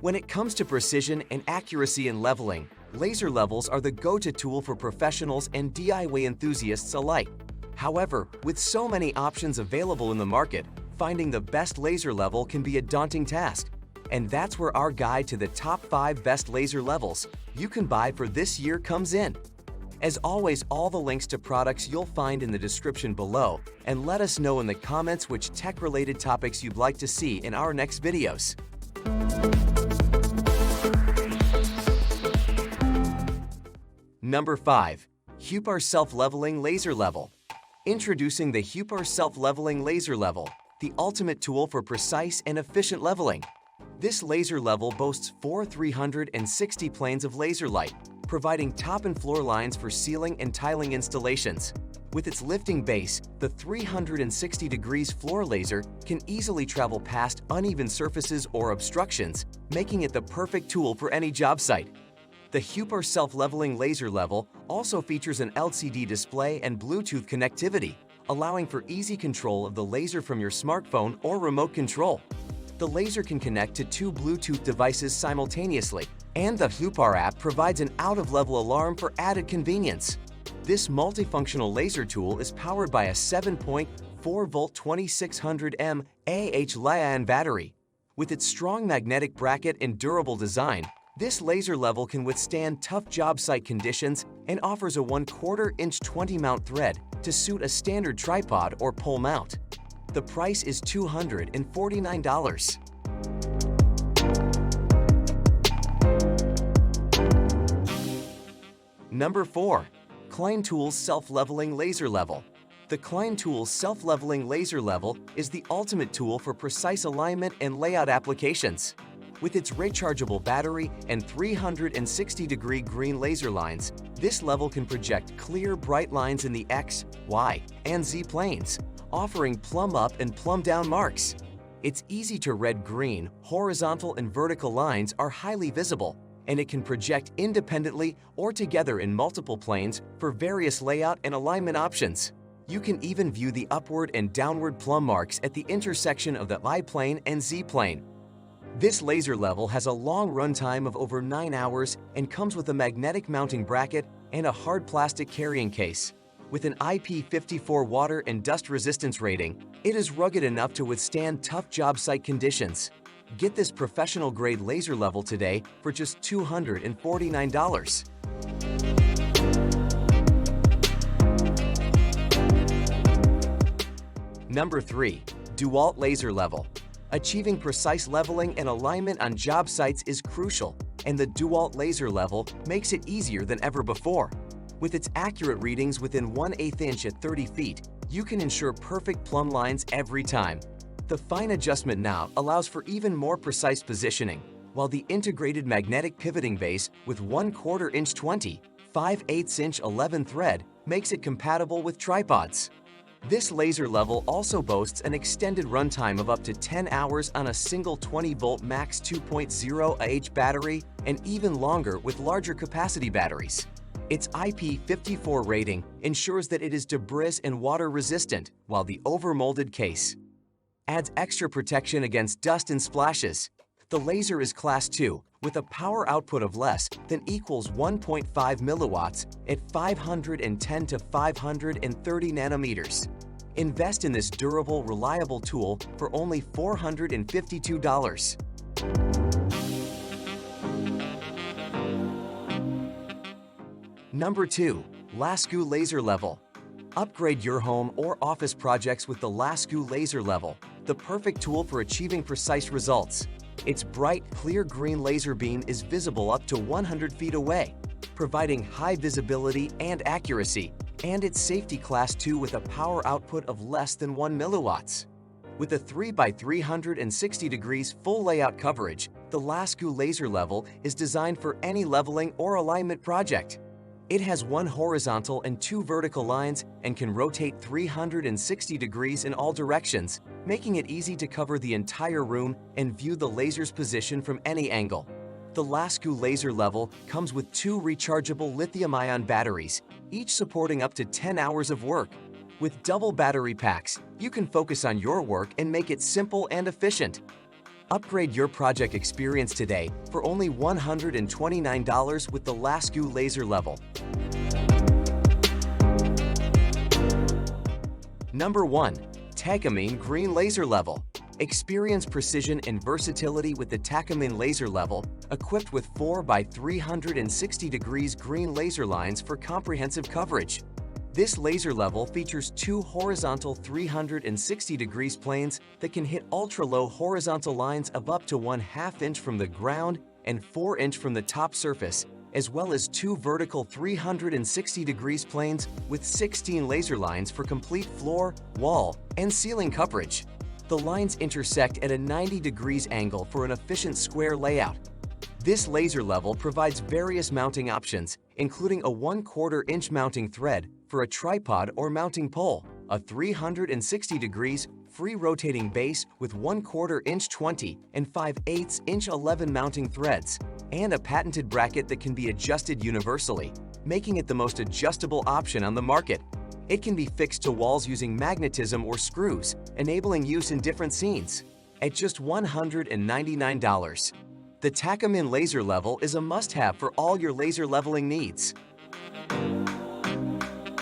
When it comes to precision and accuracy in leveling, laser levels are the go-to tool for professionals and DIY enthusiasts alike. However, with so many options available in the market, finding the best laser level can be a daunting task. And that's where our guide to the top 5 best laser levels you can buy for this year comes in. As always, all the links to products you'll find in the description below, and let us know in the comments which tech-related topics you'd like to see in our next videos. Number 5. Huepar Self-Leveling Laser Level. Introducing the Huepar Self-Leveling Laser Level, the ultimate tool for precise and efficient leveling. This laser level boasts 4 360 planes of laser light, providing top and floor lines for ceiling and tiling installations. With its lifting base, the 360 degrees floor laser can easily travel past uneven surfaces or obstructions, making it the perfect tool for any job site. The Huepar Self-Leveling Laser Level also features an LCD display and Bluetooth connectivity, allowing for easy control of the laser from your smartphone or remote control. The laser can connect to 2 Bluetooth devices simultaneously, and the Huepar app provides an out-of-level alarm for added convenience. This multifunctional laser tool is powered by a 7.4-volt 2600 mAh Li-ion battery. With its strong magnetic bracket and durable design, this laser level can withstand tough job site conditions and offers a 1/4 inch 20-mount thread to suit a standard tripod or pole mount. The price is $249. Number 4. Klein Tools Self-Leveling Laser Level. The Klein Tools Self-Leveling Laser Level is the ultimate tool for precise alignment and layout applications. With its rechargeable battery and 360-degree green laser lines, this level can project clear, bright lines in the X, Y, and Z planes, offering plumb-up and plumb-down marks. Its easy-to-read green, horizontal, and vertical lines are highly visible, and it can project independently or together in multiple planes for various layout and alignment options. You can even view the upward and downward plumb marks at the intersection of the Y plane and Z plane. This laser level has a long runtime of over 9 hours and comes with a magnetic mounting bracket and a hard plastic carrying case. With an IP54 water and dust resistance rating, it is rugged enough to withstand tough job site conditions. Get this professional-grade laser level today for just $249. Number 3. Dewalt Laser Level. Achieving precise leveling and alignment on job sites is crucial, and the Dewalt Laser Level makes it easier than ever before. With its accurate readings within 1/8 inch at 30 feet, you can ensure perfect plumb lines every time. The fine adjustment knob allows for even more precise positioning, while the integrated magnetic pivoting base with 1/4 inch 20, 5/8 inch 11 thread makes it compatible with tripods. This laser level also boasts an extended runtime of up to 10 hours on a single 20-volt max 2.0Ah battery, and even longer with larger capacity batteries. Its IP54 rating ensures that it is debris and water resistant, while the overmolded case adds extra protection against dust and splashes. The laser is Class 2 with a power output of less than equals 1.5 milliwatts at 510 to 530 nanometers. Invest in this durable, reliable tool for only $452. Number 2. LasGoo Laser Level. Upgrade your home or office projects with the LasGoo Laser Level, the perfect tool for achieving precise results. Its bright, clear green laser beam is visible up to 100 feet away, providing high visibility and accuracy, and its safety Class 2 with a power output of less than 1 milliwatts. With a 3x360 degrees full layout coverage, the LasGoo Laser Level is designed for any leveling or alignment project. It has 1 horizontal and 2 vertical lines and can rotate 360 degrees in all directions, making it easy to cover the entire room and view the laser's position from any angle. The LasGoo Laser Level comes with 2 rechargeable lithium-ion batteries, each supporting up to 10 hours of work. With double battery packs, you can focus on your work and make it simple and efficient. Upgrade your project experience today for only $129 with the LasGoo Laser Level. Number 1. Takamine Green Laser Level. Experience precision and versatility with the Takamine Laser Level, equipped with 4 by 360 degrees green laser lines for comprehensive coverage. This laser level features 2 horizontal 360 degrees planes that can hit ultra-low horizontal lines of up to 1/2 inch from the ground and 4 inch from the top surface, as well as 2 vertical 360 degrees planes with 16 laser lines for complete floor, wall, and ceiling coverage. The lines intersect at a 90 degrees angle for an efficient square layout. This laser level provides various mounting options, including a 1/4 inch mounting thread for a tripod or mounting pole, a 360 degrees free rotating base with 1/4 inch 20 and 5/8 inch 11 mounting threads, and a patented bracket that can be adjusted universally, making it the most adjustable option on the market. It can be fixed to walls using magnetism or screws, enabling use in different scenes. At just $199, the Takamine Laser Level is a must-have for all your laser leveling needs.